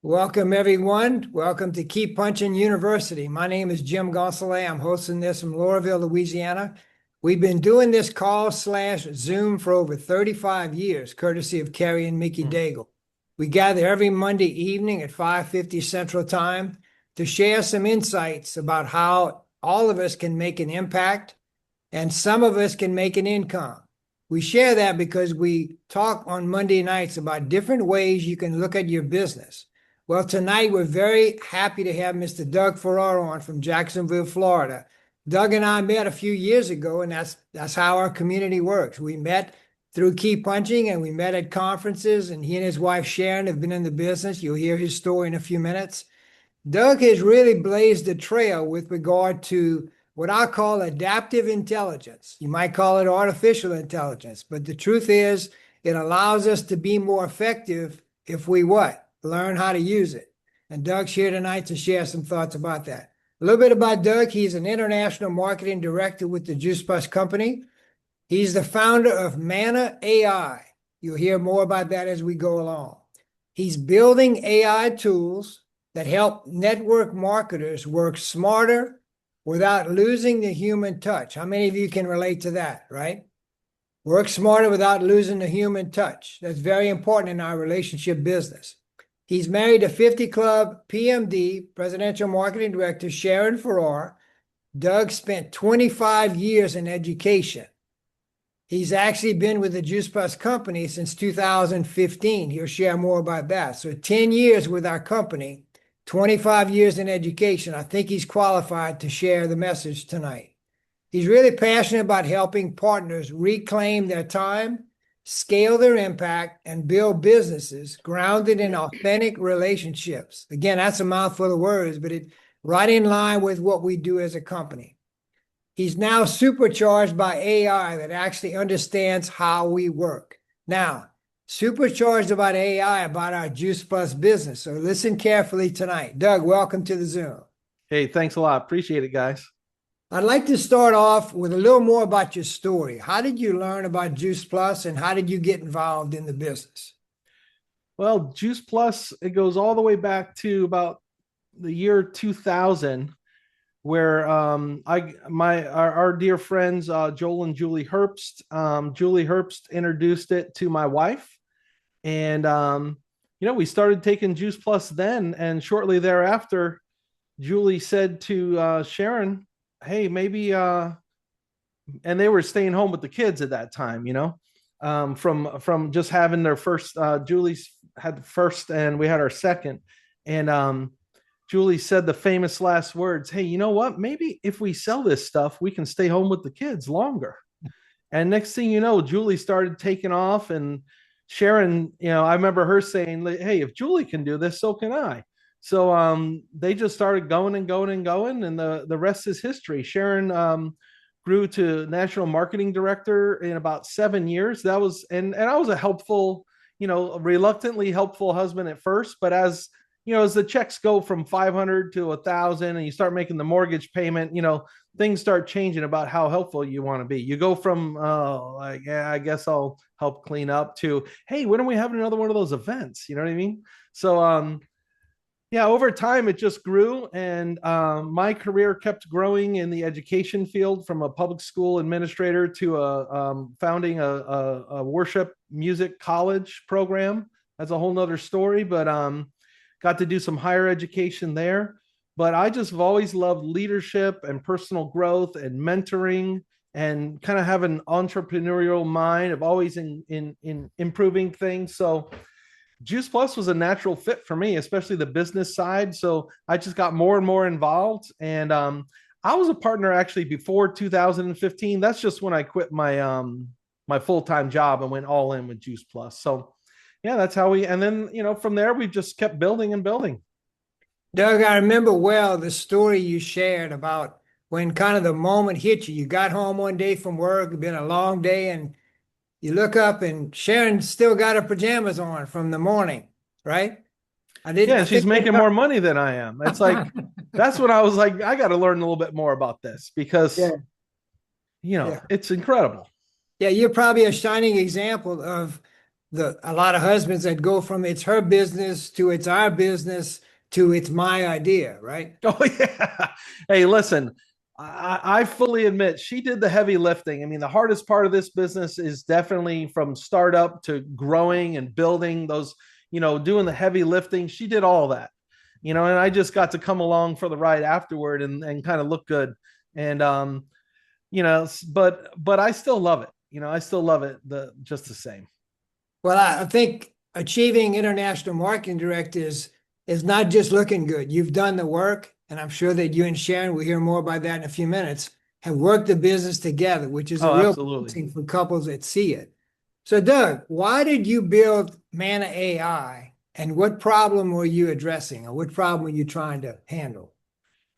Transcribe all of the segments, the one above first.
Welcome, everyone. Welcome to KeepPunching University. My name is Jim Gonsoulin. I'm hosting this from Laurelville, Louisiana. We've been doing this call/Zoom for over 35 years, courtesy of Kerry and Mickey Daigle. We gather every Monday evening at 5:50 Central Time to share some insights about how all of us can make an impact and some of us can make an income. We share that because we talk on Monday nights about different ways you can look at your business. Well, tonight we're very happy to have Mr. Doug Farrar on from Jacksonville, Florida. Doug and I met a few years ago, and that's how our community works. We met through Keep Punching, and we met at conferences, and he and his wife Sharon have been in the business. You'll hear his story in a few minutes. Doug has really blazed a trail with regard to what I call adaptive intelligence. You might call it artificial intelligence, but the truth is it allows us to be more effective if we what? Learn how to use it. And Doug's here tonight to share some thoughts about that. A little bit about Doug. He's an international marketing director with the Juice Plus Company. He's the founder of Mana AI. You'll hear more about that as we go along. He's building AI tools that help network marketers work smarter without losing the human touch. How many of you can relate to that, right? Work smarter without losing the human touch. That's very important in our relationship business. He's married to 50 Club PMD, Presidential Marketing Director Sharon Farrar. Doug spent 25 years in education. He's actually been with the Juice Plus Company since 2015. He'll share more about that. So 10 years with our company, 25 years in education. I think he's qualified to share the message tonight. He's really passionate about helping partners reclaim their time, scale their impact, and build businesses grounded in authentic relationships. Again, that's a mouthful of words, but it's right in line with what we do as a company. He's now supercharged by AI that actually understands how we work. Now, supercharged about AI, about our Juice Plus business. So listen carefully tonight. Doug, welcome to the Zoom. Hey, thanks a lot. Appreciate it, guys. I'd like to start off with a little more about your story. How did you learn about Juice Plus and how did you get involved in the business? Well, Juice Plus, it goes all the way back to about the year 2000, where our dear friends Joel and Julie Herbst. Julie Herbst introduced it to my wife, and we started taking Juice Plus then. And shortly thereafter, Julie said to Sharon, "Hey, maybe," and they were staying home with the kids at that time, from just having their first. Julie's had the first, and we had our second, and Julie said the famous last words, "Hey, you know what? Maybe if we sell this stuff, we can stay home with the kids longer." And next thing you know, Julie started taking off, and Sharon, I remember her saying, "Hey, if Julie can do this, so can I." So they just started going and going and going, and the rest is history. Sharon grew to national marketing director in about 7 years. That was, and I was a helpful, reluctantly helpful husband at first, but as the checks go from 500 to 1,000, and you start making the mortgage payment, things start changing about how helpful you want to be. You go from I guess I'll help clean up to, hey, when are we having another one of those events? You know what I mean? So over time, it just grew, and my career kept growing in the education field, from a public school administrator to founding a worship music college program. That's a whole nother story, but got to do some higher education there. But I just have always loved leadership and personal growth and mentoring, and kind of have an entrepreneurial mind of always in improving things. So Juice Plus was a natural fit for me, especially the business side. So I just got more and more involved. And I was a partner actually before 2015. That's just when I quit my full-time job and went all in with Juice Plus. So yeah, that's how and then, from there, we just kept building and building. Doug, I remember well the story you shared about when kind of the moment hit you. You got home one day from work, it's been a long day, and you look up and Sharon still got her pajamas on from the morning, right? She's making more money than I am. It's like, that's when I was like, I got to learn a little bit more about this, because, it's incredible. Yeah, you're probably a shining example of a lot of husbands that go from it's her business to it's our business to it's my idea, right? Oh yeah. Hey, listen, I fully admit she did the heavy lifting. I mean, the hardest part of this business is definitely from startup to growing and building those, doing the heavy lifting. She did all that, and I just got to come along for the ride afterward and kind of look good. And but I still love it. I still love it just the same. Well, I think achieving international marketing directors is not just looking good. You've done the work, and I'm sure that you and Sharon, we'll hear more about that in a few minutes, have worked the business together, which is a Oh, real absolutely. blessing for couples that see it. So, Doug, why did you build Mana AI, and what problem were you addressing, or what problem were you trying to handle?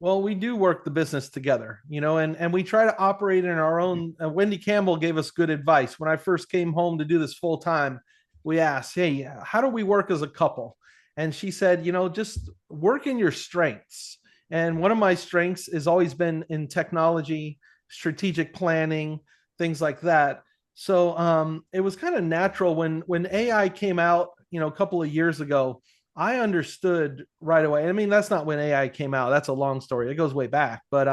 Well, we do work the business together, and we try to operate in our own. Wendy Campbell gave us good advice. When I first came home to do this full time, we asked, hey, how do we work as a couple? And she said, just work in your strengths. And one of my strengths has always been in technology, strategic planning, things like that. So it was kind of natural when AI came out, a couple of years ago. I understood right away. I mean, that's not when AI came out. That's a long story. It goes way back. But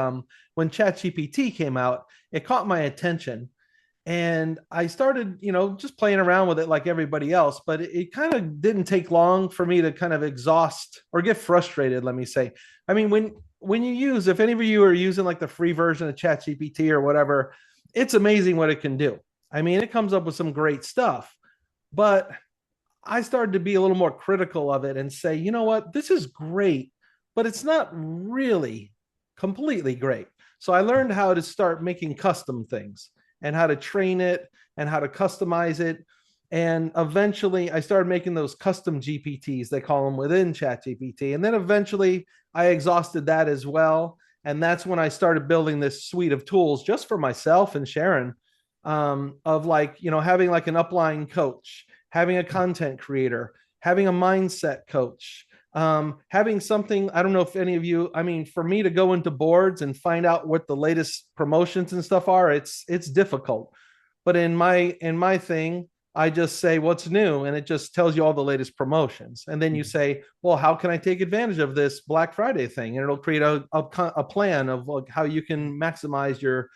when ChatGPT came out, it caught my attention. And I started, just playing around with it like everybody else. But it kind of didn't take long for me to kind of exhaust or get frustrated, let me say. I mean, when you use, if any of you are using like the free version of ChatGPT or whatever, it's amazing what it can do. I mean, it comes up with some great stuff. But I started to be a little more critical of it and say, you know what, this is great, but it's not really completely great. So I learned how to start making custom things and how to train it and how to customize it. And eventually I started making those custom GPTs, they call them, within ChatGPT. And then eventually I exhausted that as well. And that's when I started building this suite of tools just for myself and Sharon, of like, having like an upline coach, having a content creator, having a mindset coach, having something. I don't know if any of you, I mean, for me to go into boards and find out what the latest promotions and stuff are, it's difficult. But in my thing, I just say what's new, and it just tells you all the latest promotions. And then you say, well, how can I take advantage of this Black Friday thing? And it'll create a plan of like how you can maximize your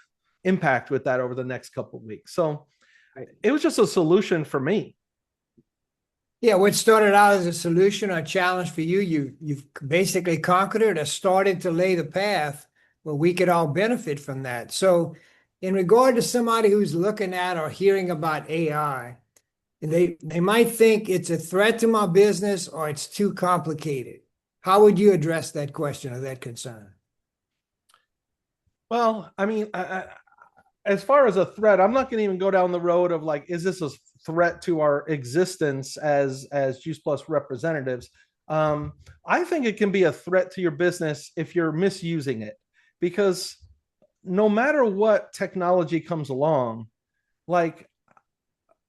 impact with that over the next couple of weeks. So it was just a solution for me. Yeah, what started out as a solution or a challenge for you, you've basically conquered it or started to lay the path where we could all benefit from that. So, in regard to somebody who's looking at or hearing about AI, they might think it's a threat to my business or it's too complicated. How would you address that question or that concern? Well, I mean, as far as a threat, I'm not going to even go down the road of like, is this a threat to our existence as Juice Plus representatives? I think it can be a threat to your business if you're misusing it, because no matter what technology comes along, like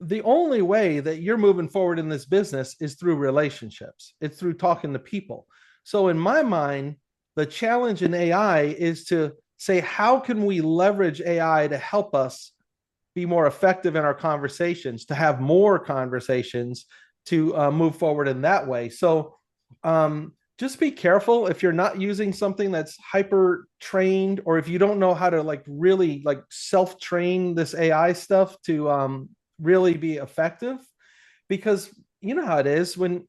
the only way that you're moving forward in this business is through relationships. It's through talking to people. So in my mind, the challenge in AI is to say, how can we leverage AI to help us be more effective in our conversations, to have more conversations, to move forward in that way. So just be careful if you're not using something that's hyper trained, or if you don't know how to like really like self-train this AI stuff to really be effective. Because you know how it is when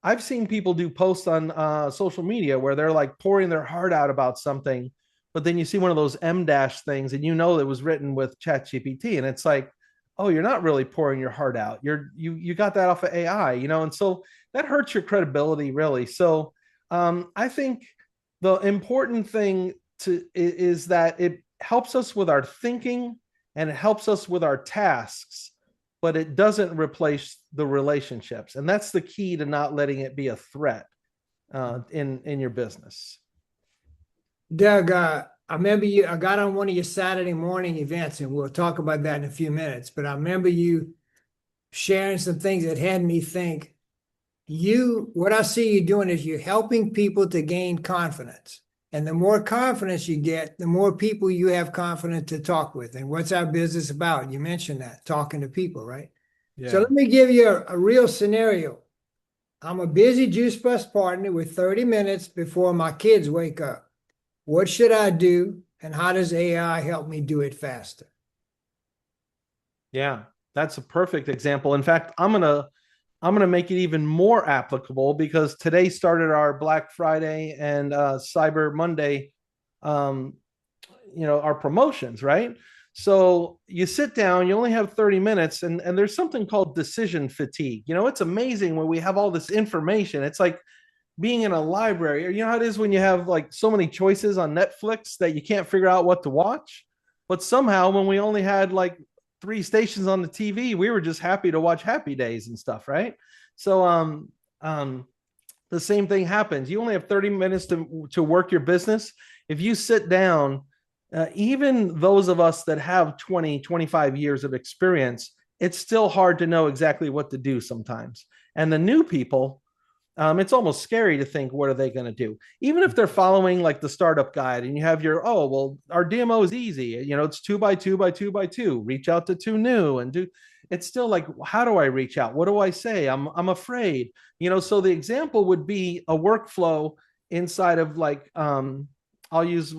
I've seen people do posts on social media where they're like pouring their heart out about something, but then you see one of those M dash things and you know it was written with ChatGPT, and it's like, oh, you're not really pouring your heart out. You got that off of AI, and so that hurts your credibility, really. So I think the important thing is that it helps us with our thinking and it helps us with our tasks, but it doesn't replace the relationships, and that's the key to not letting it be a threat in your business. Doug, I remember I got on one of your Saturday morning events, and we'll talk about that in a few minutes, but I remember you sharing some things that had me think, what I see you doing is you're helping people to gain confidence. And the more confidence you get, the more people you have confidence to talk with. And what's our business about? You mentioned that, talking to people, right? So Yeah. let me give you a real scenario. I'm a busy Juice Plus partner with 30 minutes before my kids wake up. What should I do, and how does AI help me do it faster? Yeah. That's a perfect example. In fact, I'm gonna make it even more applicable because today started our Black Friday and Cyber Monday, um, our promotions, right? So you sit down, you only have 30 minutes, and there's something called decision fatigue. It's amazing when we have all this information. It's like being in a library, or how it is when you have like so many choices on Netflix that you can't figure out what to watch. But somehow, when we only had like three stations on the TV, we were just happy to watch Happy Days and stuff, right? So, um, the same thing happens. You only have 30 minutes to work your business. If you sit down, even those of us that have 20, 25 years of experience, it's still hard to know exactly what to do sometimes. And the new people, it's almost scary to think, what are they going to do? Even if they're following like the startup guide and you have oh, well, our DMO is easy. It's 2x2x2x2. Reach out to two new and do. It's still like, how do I reach out? What do I say? I'm afraid. So the example would be a workflow inside of like, I'll use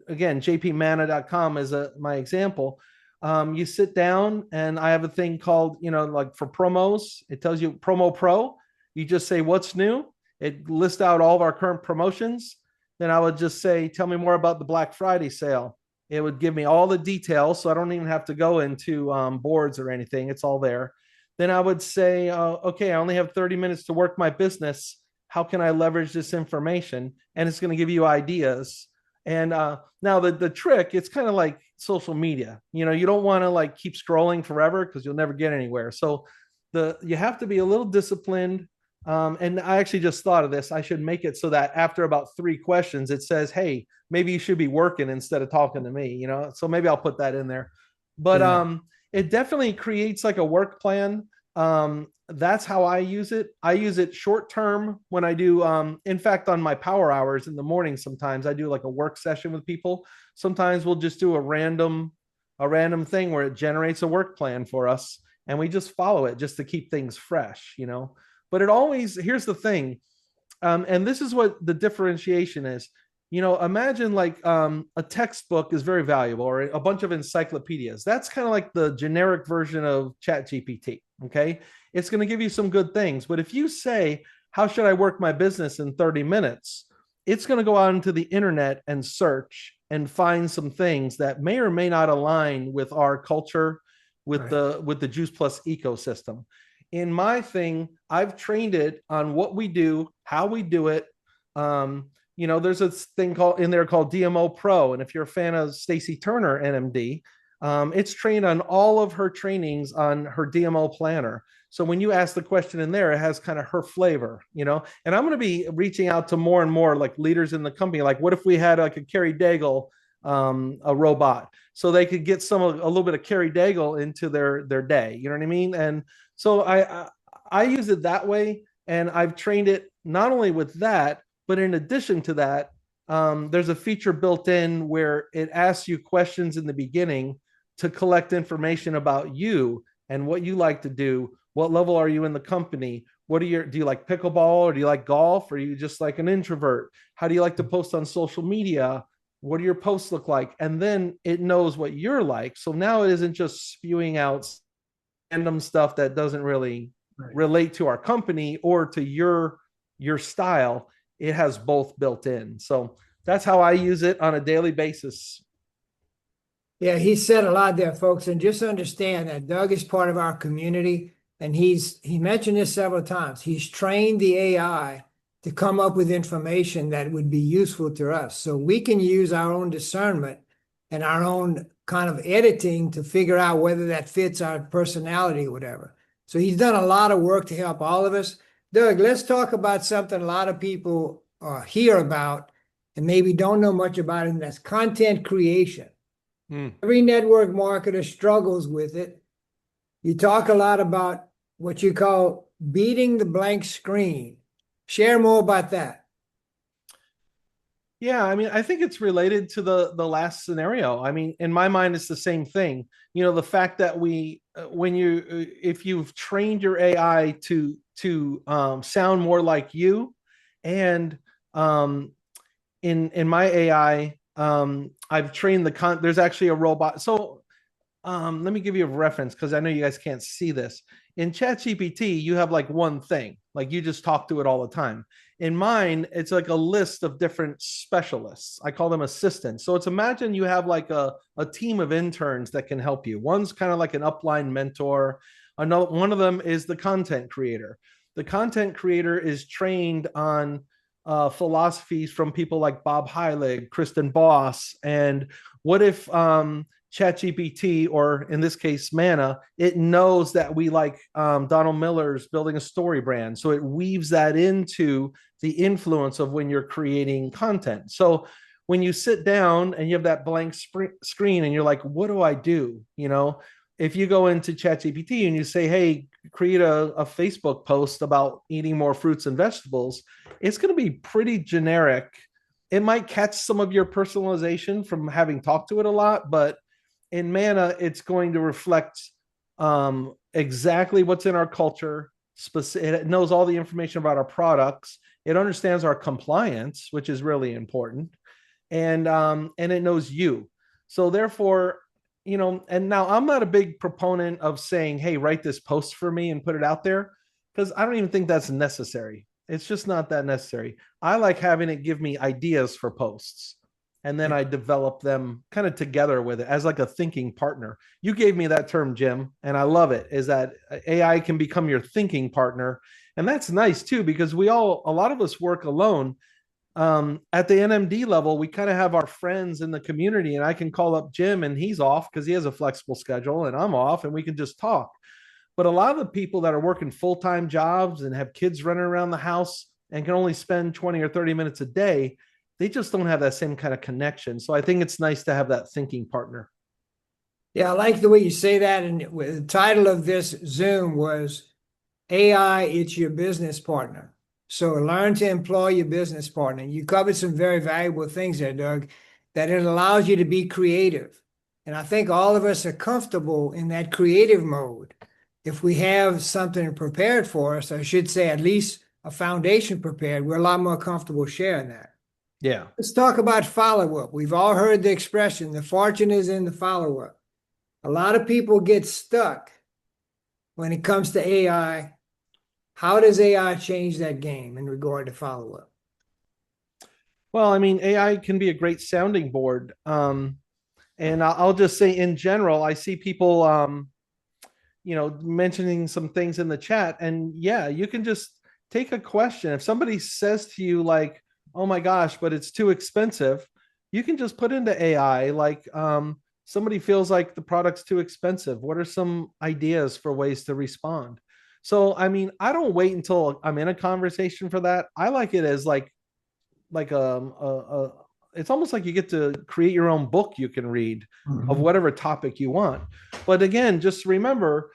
again jpmana.com as my example. You sit down and I have a thing called, like for promos, it tells you promo pro. You just say, what's new? It lists out all of our current promotions. Then I would just say, tell me more about the Black Friday sale. It would give me all the details. So I don't even have to go into boards or anything. It's all there. Then I would say, okay, I only have 30 minutes to work my business. How can I leverage this information? And it's going to give you ideas. And now the trick, it's kind of like social media. You don't want to like keep scrolling forever because you'll never get anywhere. So you have to be a little disciplined. And I actually just thought of this. I should make it so that after about 3 questions, it says, hey, maybe you should be working instead of talking to me, So maybe I'll put that in there. But Yeah. it definitely creates like a work plan. That's how I use it. I use it short term when I do, in fact, on my power hours in the morning, sometimes I do like a work session with people. Sometimes we'll just do a random thing where it generates a work plan for us and we just follow it just to keep things fresh. But here's the thing, and this is what the differentiation is. Imagine like a textbook is very valuable, or a bunch of encyclopedias. That's kind of like the generic version of Chat GPT. Okay, it's going to give you some good things, but if you say, how should I work my business in 30 minutes, it's going to go out into the internet and search and find some things that may or may not align with our culture, with Right. the Juice Plus ecosystem. In my thing, I've trained it on what we do, how we do it. There's a thing called in there called DMO Pro, and if you're a fan of Stacy Turner, NMD, it's trained on all of her trainings on her DMO planner. So when you ask the question in there, it has kind of her flavor. And I'm going to be reaching out to more and more like leaders in the company. Like, what if we had like a Carrie Daigle, a robot, so they could get a little bit of Carrie Daigle into their day. You know what I mean? And so I use it that way, and I've trained it not only with that, but in addition to that, there's a feature built in where it asks you questions in the beginning to collect information about you and what you like to do. What level are you in the company? Do you like pickleball, or do you like golf? Or are you just like an introvert? How do you like to post on social media? What do your posts look like? And then it knows what you're like. So now it isn't just spewing out random stuff that doesn't really Right. relate to our company or to your style. It has both built in. So that's how I use it on a daily basis. Yeah, he said a lot there, folks, and just understand that Doug is part of our community, and he mentioned this several times. He's trained the AI to come up with information that would be useful to us, so we can use our own discernment and our own kind of editing to figure out whether that fits our personality or whatever. So he's done a lot of work to help all of us. Doug, let's talk about something a lot of people hear about and maybe don't know much about, and that's content creation. Mm. Every network marketer struggles with it. You talk a lot about what you call beating the blank screen. Share more about that. Yeah, I mean, I think it's related to the last scenario. I mean, in my mind, it's the same thing. You know, the fact that when you, if you've trained your AI to sound more like you, and um, in my AI, I've trained There's actually a robot. So let me give you a reference because I know you guys can't see this. In ChatGPT, you have like one thing, like you just talk to it all the time. In mine, it's like a list of different specialists. I call them assistants. So it's imagine you have like a team of interns that can help you. One's kind of like an upline mentor. Another one of them is the content creator. The content creator is trained on philosophies from people like Bob Heilig, Kristen Boss, and what if ChatGPT, or in this case, Mana, it knows that we like Donald Miller's building a story brand. So it weaves that into the influence of when you're creating content. So when you sit down and you have that blank screen and you're like, what do I do? You know, if you go into ChatGPT and you say, hey, create a Facebook post about eating more fruits and vegetables, it's going to be pretty generic. It might catch some of your personalization from having talked to it a lot, but in Mana, it's going to reflect exactly what's in our culture. It knows all the information about our products. It understands our compliance, which is really important, and it knows you. So therefore, you know, and now I'm not a big proponent of saying, "Hey, write this post for me and put it out there," because I don't even think that's necessary. It's just not that necessary. I like having it give me ideas for posts, and then I develop them kind of together with it as like a thinking partner. You gave me that term, Jim, and I love it. Is that AI can become your thinking partner, and that's nice too because a lot of us work alone. At the NMD level, we kind of have our friends in the community, and I can call up Jim, and he's off because he has a flexible schedule, and I'm off, and we can just talk. But a lot of the people that are working full-time jobs and have kids running around the house and can only spend 20 or 30 minutes a day, they just don't have that same kind of connection. So I think it's nice to have that thinking partner. Yeah, I like the way you say that. And the title of this Zoom was AI, it's your business partner. So learn to employ your business partner. You covered some very valuable things there, Doug, that it allows you to be creative. And I think all of us are comfortable in that creative mode. If we have something prepared for us, I should say at least a foundation prepared, we're a lot more comfortable sharing that. Yeah. Let's talk about follow-up. We've all heard the expression, the fortune is in the follow-up. A lot of people get stuck when it comes to AI. How does AI change that game in regard to follow-up? Well, I mean, AI can be a great sounding board. And I'll just say in general, I see people, mentioning some things in the chat. And yeah, you can just take a question. If somebody says to you, like, oh my gosh, but it's too expensive, you can just put into AI, like, somebody feels like the product's too expensive. What are some ideas for ways to respond? So, I mean, I don't wait until I'm in a conversation for that. I like it as like it's almost like you get to create your own book you can read of whatever topic you want. But again, just remember,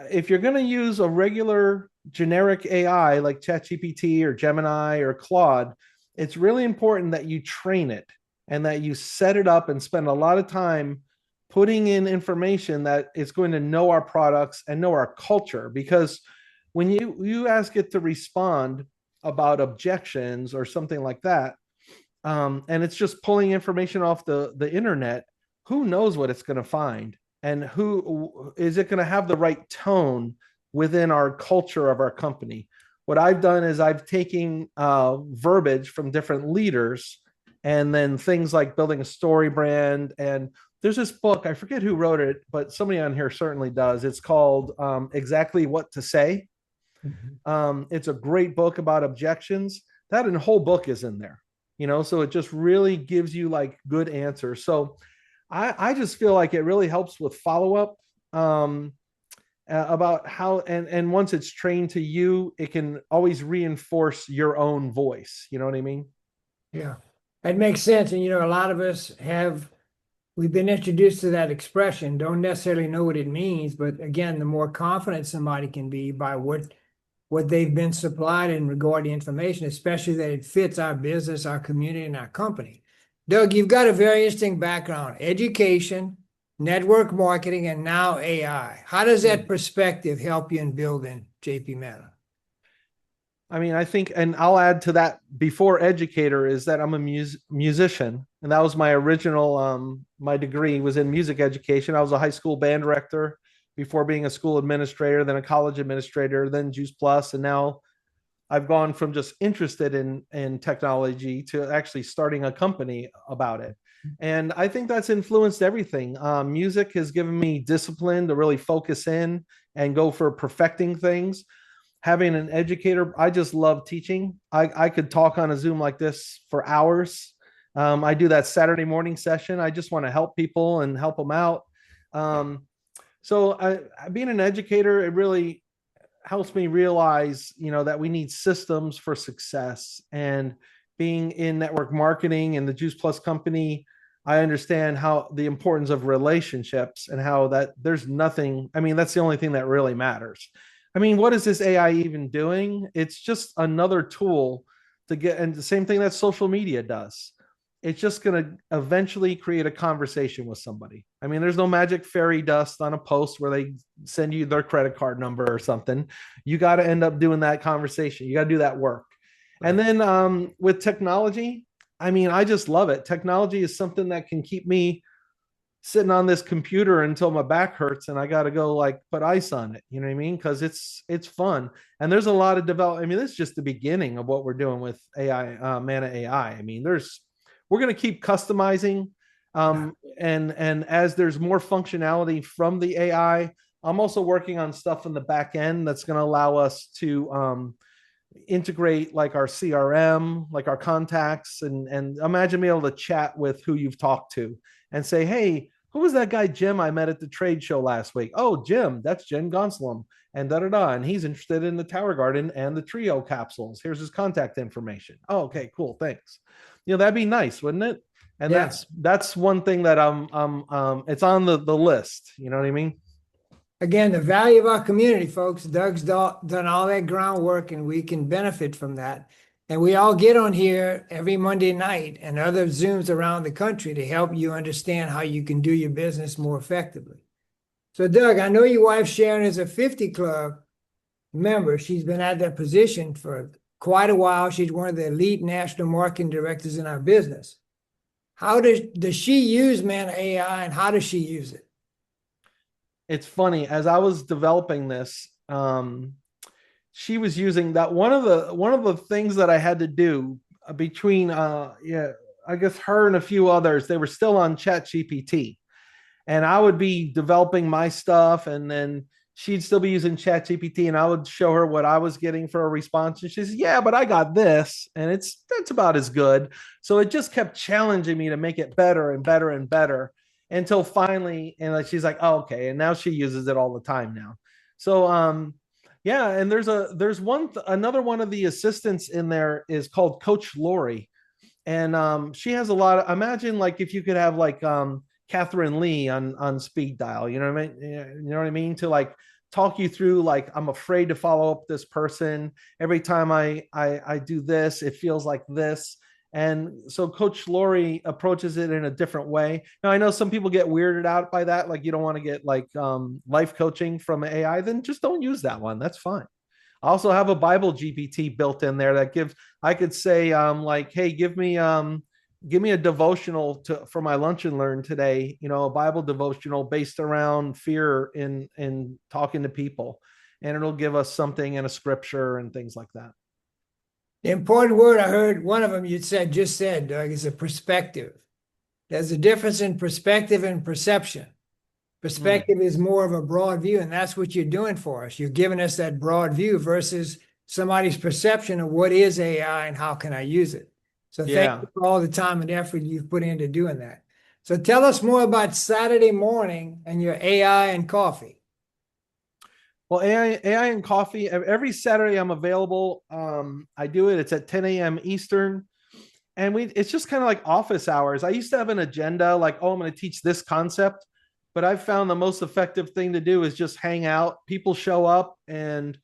if you're going to use a regular generic AI like ChatGPT or Gemini or Claude, it's really important that you train it and that you set it up and spend a lot of time putting in information that it's going to know our products and know our culture. Because when you ask it to respond about objections or something like that, and it's just pulling information off the internet, who knows what it's going to find, and who is it going to have the right tone within our culture of our company. What I've done is I've taken verbiage from different leaders, and then things like building a story brand. And there's this book, I forget who wrote it, but somebody on here certainly does. It's called Exactly What to Say. It's a great book about objections. That and whole book is in there, so it just really gives you like good answers. So I just feel like it really helps with follow-up, about how, and once it's trained to you, it can always reinforce your own voice. You know what I mean? Yeah, that makes sense. And a lot of us we've been introduced to that expression, don't necessarily know what it means, but again, the more confident somebody can be by what what they've been supplied in regard to information, especially that it fits our business, our community, and our company. Doug, you've got a very interesting background, education, network marketing, and now AI. How does that perspective help you in building JP Manor? I mean, I think, and I'll add to that before educator is that I'm a musician, and that was my original. My degree was in music education. I was a high school band director before being a school administrator, then a college administrator, then Juice Plus, and now I've gone from just interested in technology to actually starting a company about it. And I think that's influenced everything. Music has given me discipline to really focus in and go for perfecting things. Having an educator, I just love teaching. I could talk on a Zoom like this for hours. I do that Saturday morning session. I just want to help people and help them out. Being an educator, it really helps me realize, that we need systems for success. And being in network marketing and the Juice Plus company, I understand how the importance of relationships and how that there's nothing. I mean, that's the only thing that really matters. I mean, what is this AI even doing? It's just another tool to get, and the same thing that social media does. It's just going to eventually create a conversation with somebody. I mean, there's no magic fairy dust on a post where they send you their credit card number or something. You got to end up doing that conversation. You got to do that work. Right. And then with technology, I mean, I just love it. Technology is something that can keep me sitting on this computer until my back hurts and I got to go like put ice on it. You know what I mean? Because it's fun. And there's a lot of development. I mean, this is just the beginning of what we're doing with AI, Mana AI. I mean, we're going to keep customizing. And as there's more functionality from the AI, I'm also working on stuff in the back end that's going to allow us to integrate like our CRM, like our contacts, and imagine being able to chat with who you've talked to and say, hey, who was that guy Jim I met at the trade show last week? Oh, Jim, that's Jim Gonsoulin, and and he's interested in the Tower Garden and the Trio capsules. Here's his contact information. Oh, okay, cool, thanks. That'd be nice, wouldn't it? And yeah, that's one thing that it's on the list. You know what I mean? Again, the value of our community, folks. Doug's done all that groundwork, and we can benefit from that. And we all get on here every Monday night and other Zooms around the country to help you understand how you can do your business more effectively. So, Doug, I know your wife Sharon is a 50 Club member. She's been at that position for quite a while. She's one of the elite national marketing directors in our business. How does she use Mana AI, and how does she use it? It's funny, as I was developing this, she was using that. One of the things that I had to do between I guess her and a few others, they were still on ChatGPT, and I would be developing my stuff, and then she'd still be using ChatGPT, and I would show her what I was getting for a response, and she says, yeah, but I got this, and that's about as good. So it just kept challenging me to make it better and better and better until finally, and like she's like, oh, okay, and now she uses it all the time now. So yeah, and there's another one of the assistants in there is called Coach Lori, and she has a lot of, imagine like if you could have like Catherine Lee on speed dial, you know what I mean? You know what I mean? To like talk you through, like, I'm afraid to follow up this person. Every time I do this, it feels like this. And so Coach Lori approaches it in a different way. Now, I know some people get weirded out by that. Like, you don't want to get like life coaching from AI, then just don't use that one. That's fine. I also have a Bible GPT built in there that I could say like, hey, give me a devotional for my lunch and learn today, a Bible devotional based around fear in talking to people. And it'll give us something in a scripture and things like that. The important word I heard, one of them you just said, Doug, is a perspective. There's a difference in perspective and perception. Perspective is more of a broad view, and that's what you're doing for us. You're giving us that broad view versus somebody's perception of what is AI and how can I use it. So thank you for all the time and effort you've put into doing that. So tell us more about Saturday morning and your AI and coffee. Well, AI and coffee, every Saturday I'm available. I do it. It's at 10 a.m. Eastern. And it's just kind of like office hours. I used to have an agenda like, oh, I'm going to teach this concept. But I've found the most effective thing to do is just hang out. People show up, and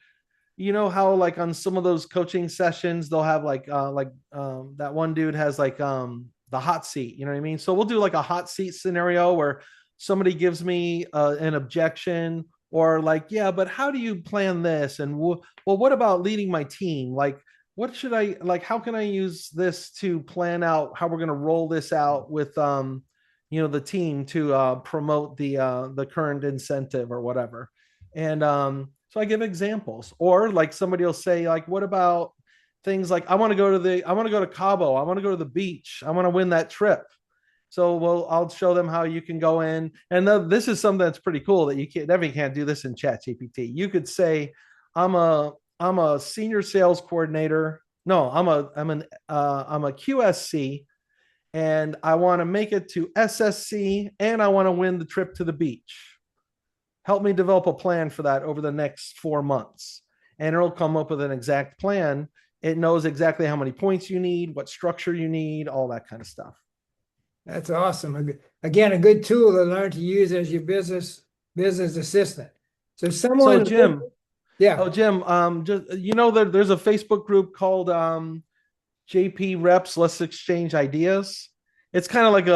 you know how like on some of those coaching sessions they'll have that one dude has the hot seat, you know what I mean? So we'll do like a hot seat scenario where somebody gives me an objection, or like, yeah, but how do you plan this? And well, what about leading my team? Like, what should I like? How can I use this to plan out how we're going to roll this out with the team to promote the current incentive or whatever? And so I give examples, or like somebody will say like, what about things like I want to go to Cabo, I want to go to the beach, I want to win that trip. So, well, I'll show them how you can go in, and this is something that's pretty cool that you definitely can't do this in Chat GPT. You could say, I'm a senior sales coordinator. No, I'm a QSC, and I want to make it to SSC, and I want to win the trip to the beach. Help me develop a plan for that over the next 4 months, and it'll come up with an exact plan. It knows exactly how many points you need, what structure you need, all that kind of stuff. That's awesome. Again, a good tool to learn to use as your business assistant. So So Jim, yeah, oh Jim, just there's a Facebook group called JP Reps. Let's exchange ideas. It's kind of like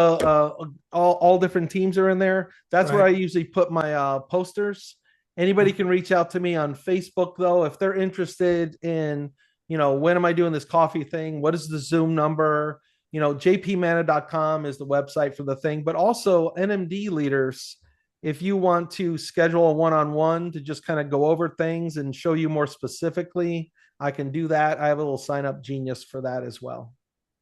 all different teams are in there. That's where I right. usually put my posters. Anybody can reach out to me on Facebook though if they're interested in, when am I doing this coffee thing? What is the Zoom number? jpmana.com is the website for the thing, but also NMD leaders. If you want to schedule a one-on-one to just kind of go over things and show you more specifically, I can do that. I have a little sign up genius for that as well.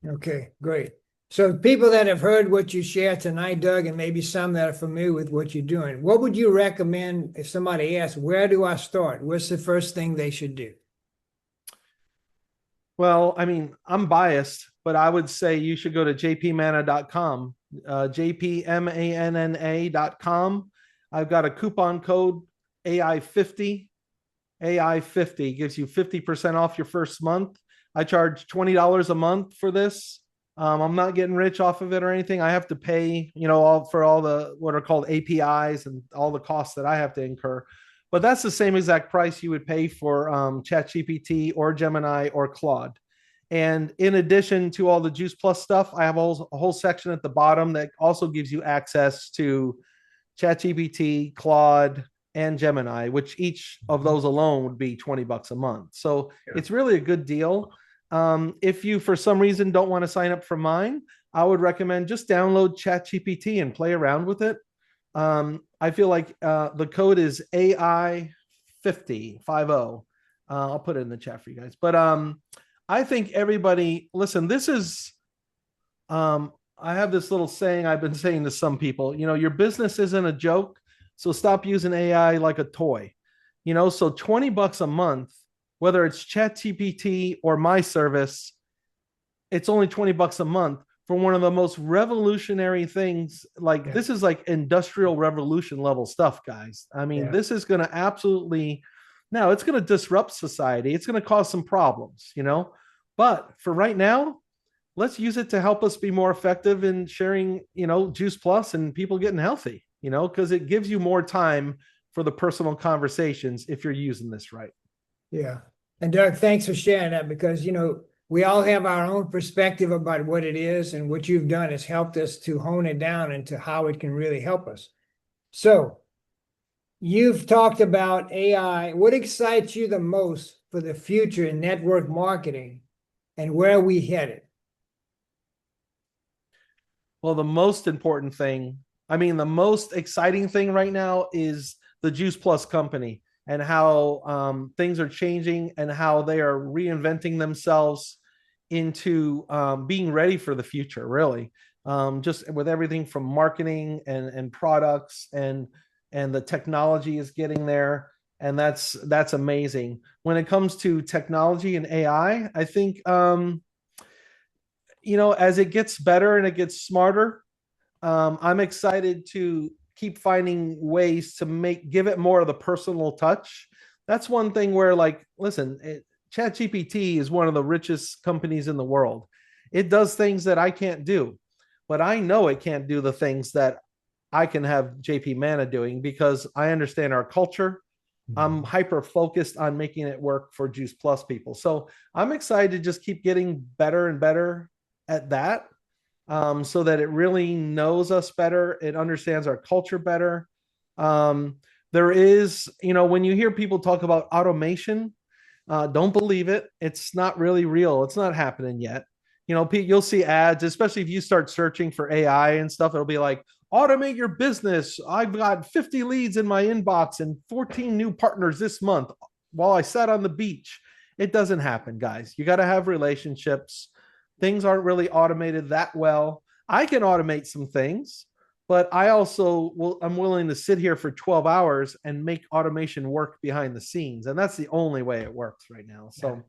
Okay, great. So people that have heard what you share tonight, Doug, and maybe some that are familiar with what you're doing, what would you recommend if somebody asks, where do I start? What's the first thing they should do? Well, I mean, I'm biased, but I would say you should go to jpmana.com, jpmanna.com. I've got a coupon code AI50. AI50 gives you 50% off your first month. I charge $20 a month for this. I'm not getting rich off of it or anything. I have to pay, for all the what are called APIs and all the costs that I have to incur. But that's the same exact price you would pay for ChatGPT or Gemini or Claude. And in addition to all the Juice Plus stuff, I have a whole section at the bottom that also gives you access to ChatGPT, Claude, and Gemini, which each of those alone would be $20 a month. So it's really a good deal. If you, for some reason, don't want to sign up for mine, I would recommend just download ChatGPT and play around with it. I feel like the code is AI50. I'll put it in the chat for you guys. But I think everybody, listen, this is, I have this little saying I've been saying to some people, your business isn't a joke. So stop using AI like a toy, so $20 a month, whether it's ChatGPT or my service, it's only $20 a month for one of the most revolutionary things. Like this is like industrial revolution level stuff, guys. I mean, this is going to absolutely, now it's going to disrupt society. It's going to cause some problems, but for right now, let's use it to help us be more effective in sharing, Juice Plus and people getting healthy, because it gives you more time for the personal conversations if you're using this right. Yeah. And Doug, thanks for sharing that because, we all have our own perspective about what it is, and what you've done has helped us to hone it down into how it can really help us. So you've talked about AI. What excites you the most for the future in network marketing, and where are we headed? Well, the most important thing, the most exciting thing right now is the Juice Plus company and how things are changing and how they are reinventing themselves into being ready for the future, really. Just with everything from marketing and products and the technology is getting there. And that's amazing. When it comes to technology and AI, I think, as it gets better and it gets smarter, I'm excited to keep finding ways to give it more of the personal touch. That's one thing where, like, listen, ChatGPT is one of the richest companies in the world. It does things that I can't do, but I know it can't do the things that I can have JP Mana doing because I understand our culture. I'm hyper focused on making it work for Juice Plus people. So I'm excited to just keep getting better and better at that, so that it really knows us better. It understands our culture better. Um, there is, when you hear people talk about automation, don't believe it. It's not really real. It's not happening yet. You'll see ads, especially if you start searching for AI and stuff. It'll be like, automate your business. I've got 50 leads in my inbox and 14 new partners this month while I sat on the beach. It doesn't happen, guys. You got to have relationships. Things aren't really automated that well. I can automate some things, but I'm willing to sit here for 12 hours and make automation work behind the scenes. And that's the only way it works right now. So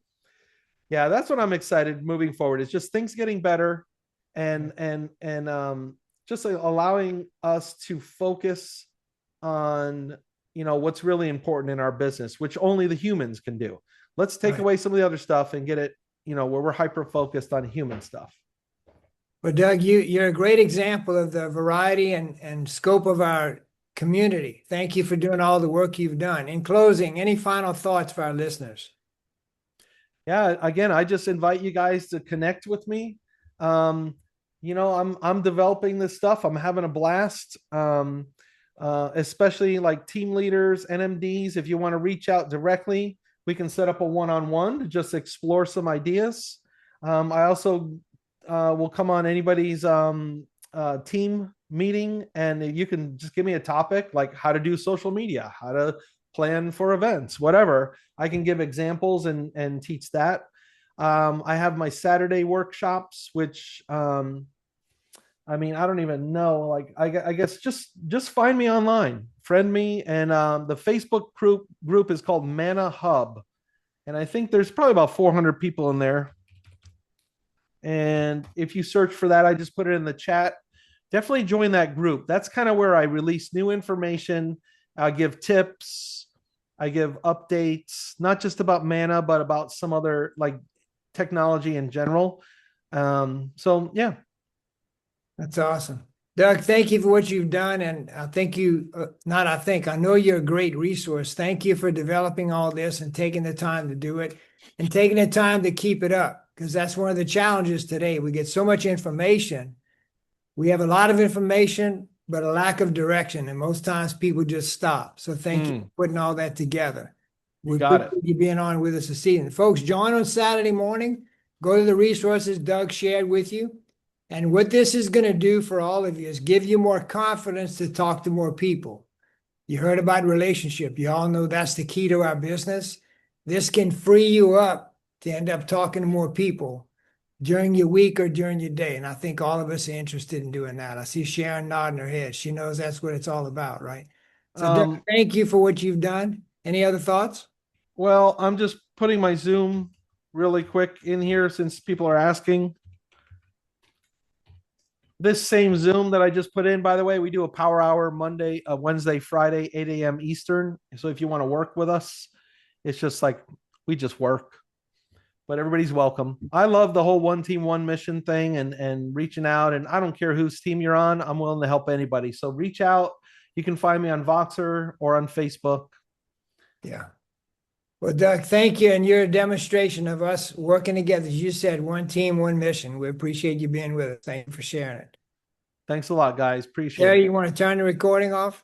yeah, that's what I'm excited moving forward. It's just things getting better, and just allowing us to focus on what's really important in our business, which only the humans can do. Let's take away some of the other stuff and get it, where we're hyper focused on human stuff. Well, Doug, you're a great example of the variety and scope of our community. Thank you for doing all the work you've done. In closing, any final thoughts for our listeners? Yeah, again, I just invite you guys to connect with me. I'm developing this stuff. I'm having a blast. Especially like team leaders, NMDs. If you want to reach out directly, we can set up a one-on-one to just explore some ideas. I also will come on anybody's team meeting, and you can just give me a topic like how to do social media, how to plan for events, whatever. I can give examples and teach that. I have my Saturday workshops, which I don't even know. Like, I guess just find me online, friend me, and the Facebook group is called Mana Hub, and I think there's probably about 400 people in there. And if you search for that, I just put it in the chat. Definitely join that group. That's kind of where I release new information. I give tips. I give updates, not just about Mana, but about some other like technology in general. So yeah. That's awesome. Doug, thank you for what you've done. And I know you're a great resource. Thank you for developing all this and taking the time to do it and taking the time to keep it up, because that's one of the challenges today. We get so much information. We have a lot of information, but a lack of direction. And most times people just stop. So thank you for putting all that together. We appreciate you being on with us this evening. Folks, join on Saturday morning. Go to the resources Doug shared with you. And what this is going to do for all of you is give you more confidence to talk to more people. You heard about relationship. You all know that's the key to our business. This can free you up to end up talking to more people during your week or during your day. And I think all of us are interested in doing that. I see Sharon nodding her head. She knows that's what it's all about, right? So Doug, thank you for what you've done. Any other thoughts? Well, I'm just putting my Zoom really quick in here since people are asking. This same Zoom that I just put in, by the way, we do a power hour Monday, Wednesday, Friday, 8 a.m. Eastern. So if you want to work with us, it's just like we just work, but everybody's welcome. I love the whole one team, one mission thing and reaching out. And I don't care whose team you're on. I'm willing to help anybody. So reach out. You can find me on Voxer or on Facebook. Yeah. Well, Doug, thank you. And you're a demonstration of us working together. As you said, one team, one mission. We appreciate you being with us. Thank you for sharing it. Thanks a lot, guys. Appreciate it. Gary, you want to turn the recording off?